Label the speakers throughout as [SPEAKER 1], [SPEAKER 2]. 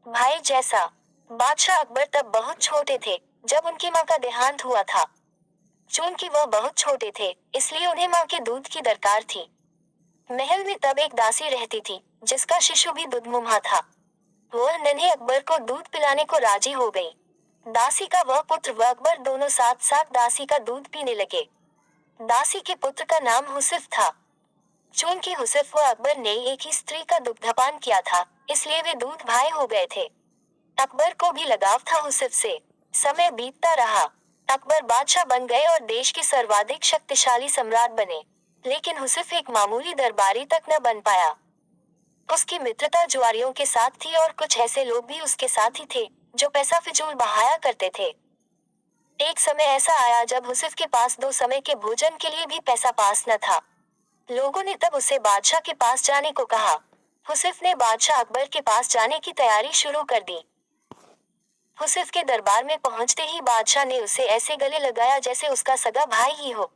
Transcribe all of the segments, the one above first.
[SPEAKER 1] भाई जैसा। बादशाह अकबर तब बहुत छोटे थे जब उनकी माँ का देहांत हुआ था। चूंकि वह बहुत छोटे थे, इसलिए उन्हें माँ के दूध की दरकार थी। महल में तब एक दासी रहती थी जिसका शिशु भी दुधमुहा था। वह नन्हे अकबर को दूध पिलाने को राजी हो गई। दासी का वह पुत्र व अकबर दोनों साथ साथ दासी का दूध पीने लगे। दासी के पुत्र का नाम हुसैफ था। चूंकि हुसैफ व अकबर ने एक ही स्त्री का दुग्धपान किया था, इसलिए वे दूध भाई हो गए थे। अकबर को भी लगाव था हुसैफ से। समय बीतता रहा। अकबर बादशाह बन गए और देश के सर्वाधिक शक्तिशाली सम्राट बने। लेकिन हुसैफ एक मामूली दरबारी तक न बन पाया। उसकी मित्रता जुआरियों के साथ थी और कुछ ऐसे लोग भी उसके साथ ही थे जो पैसा फिजूल बहाया करते थे। एक समय ऐसा आया जब हुसैफ के पास 2 समय के भोजन के लिए भी पैसा पास न था। लोगों ने तब उसे बादशाह के पास जाने को कहा। हुसैफ ने बादशाह अकबर के पास जाने की तैयारी शुरू कर दी। हुसैफ के दरबार में पहुंचते ही बादशाह ने उसे ऐसे गले लगाया जैसे उसका सगा भाई ही हो।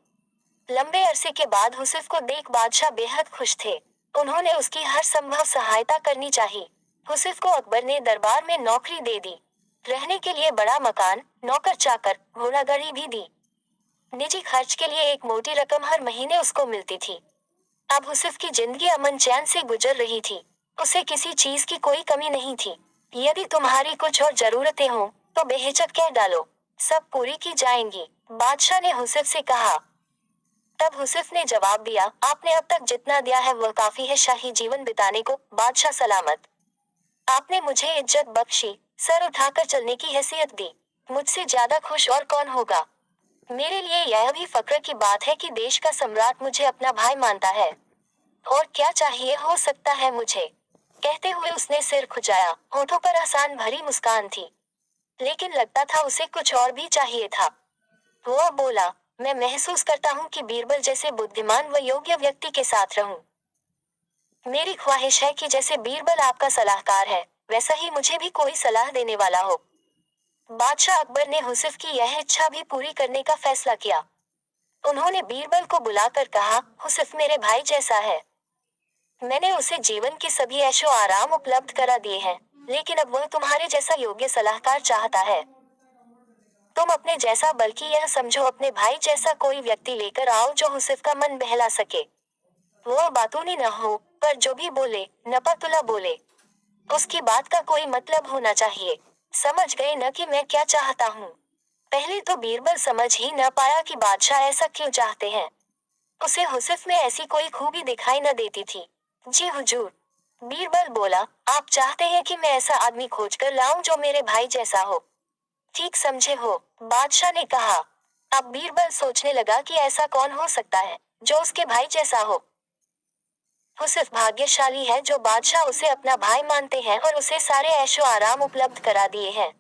[SPEAKER 1] लंबे अरसे के बाद हुसैफ को देख बादशाह बेहद खुश थे। उन्होंने उसकी हर संभव सहायता करनी चाहिए। हुसैफ को अकबर ने दरबार में नौकरी दे दी। रहने के लिए बड़ा मकान, नौकर चाकर, घोड़ागाड़ी भी दी। निजी खर्च के लिए एक मोटी रकम हर महीने उसको मिलती थी। अब हुसैफ की जिंदगी अमन चैन से गुजर रही थी। उसे किसी चीज की कोई कमी नहीं थी। यदि तुम्हारी कुछ और जरूरतें हों, तो बेहिचक कह डालो, सब पूरी की जाएंगी, बादशाह ने हुसैफ से कहा। तब हुसैफ ने जवाब दिया, आपने अब तक जितना दिया है वह काफी है शाही जीवन बिताने को, बादशाह सलामत। आपने मुझे इज्जत बख्शी, सर उठाकर चलने की हैसियत दी। मुझसे ज्यादा खुश और कौन होगा। मेरे लिए यह भी फक्र की बात है कि देश का सम्राट मुझे अपना भाई मानता है। और क्या चाहिए हो सकता है मुझे। कहते हुए उसने सिर खुजाया। होठों पर आसान भरी मुस्कान थी, लेकिन लगता था उसे कुछ और भी चाहिए था। वह बोला, मैं महसूस करता हूँ कि बीरबल जैसे बुद्धिमान व योग्य व्यक्ति के साथ रहूं। मेरी ख्वाहिश है कि जैसे बीरबल आपका सलाहकार है, वैसा ही मुझे भी कोई सलाह देने वाला हो। बादशाह अकबर ने हुसैफ की यह इच्छा भी पूरी करने का फैसला किया। उन्होंने बीरबल को बुलाकर कहा, हुसैफ मेरे भाई जैसा है। मैंने उसे जीवन के सभी ऐशो आराम उपलब्ध करा दिए हैं, लेकिन अब वह तुम्हारे जैसा योग्य सलाहकार चाहता है। तुम अपने जैसा बल्कि यह समझो अपने भाई जैसा कोई व्यक्ति लेकर आओ जो हुसैफ का मन बहला सके। वो बातूनी न हो, पर जो भी बोले, नपतुला बोले। उसकी बात का कोई मतलब होना चाहिए। समझ गए न कि मैं क्या चाहता हूँ। पहले तो बीरबल समझ ही न पाया कि बादशाह ऐसा क्यों चाहते हैं। उसे हुसैफ में ऐसी कोई खूबी दिखाई न देती थी। जी हुजूर। बीरबल बोला, आप चाहते हैं कि मैं ऐसा आदमी खोज कर लाऊं जो मेरे भाई जैसा हो। ठीक समझे हो, बादशाह ने कहा। अब बीरबल सोचने लगा कि ऐसा कौन हो सकता है जो उसके भाई जैसा हो। हुसैफ भाग्यशाली है जो बादशाह उसे अपना भाई मानते हैं और उसे सारे ऐशो आराम उपलब्ध करा दिए हैं।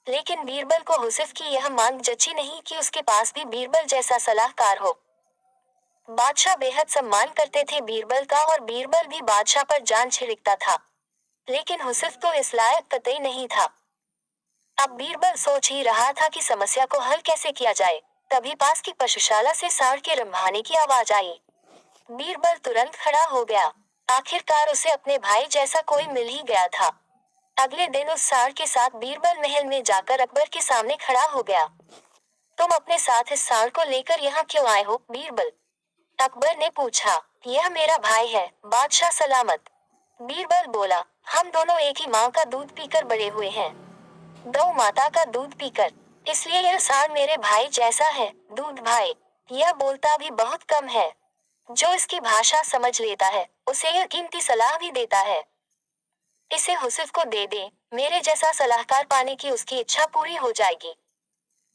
[SPEAKER 1] लेकिन बीरबल को हुसैफ की यह मांग जची नहीं कि उसके पास भी बीरबल जैसा सलाहकार हो। बादशाह बेहद सम्मान करते थे बीरबल का और बीरबल भी बादशाह पर जान छिड़कता था। लेकिन हुसैफ तो इस लायक कतई नहीं था। अब बीरबल सोच ही रहा था कि समस्या को हल कैसे किया जाए। तभी पास की पशुशाला से सांड के रंभाने की आवाज आई। बीरबल तुरंत खड़ा हो गया। आखिरकार उसे अपने भाई जैसा कोई मिल ही गया था। अगले दिन उस सांड के साथ बीरबल महल में जाकर अकबर के सामने खड़ा हो गया। तुम अपने साथ इस सांड को लेकर यहाँ क्यों आए हो, बीरबल? अकबर ने पूछा। यह मेरा भाई है, बादशाह सलामत। बीरबल बोला, हम दोनों एक ही माँ का दूध पीकर बड़े हुए हैं। गौ माता का दूध पीकर। इसलिए यह सांड मेरे भाई जैसा है, दूध भाई। यह बोलता भी बहुत कम है। जो इसकी भाषा समझ लेता है, उसे यह कीमती सलाह भी देता है। इसे हुसैफ को दे दे, मेरे जैसा सलाहकार पाने की उसकी इच्छा पूरी हो जाएगी।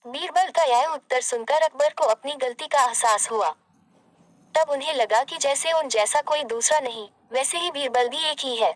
[SPEAKER 1] बीरबल का यह उत्तर सुनकर अकबर को अपनी गलती का एहसास हुआ। तब उन्हें लगा कि जैसे उन जैसा कोई दूसरा नहीं, वैसे ही बीरबल भी एक ही है।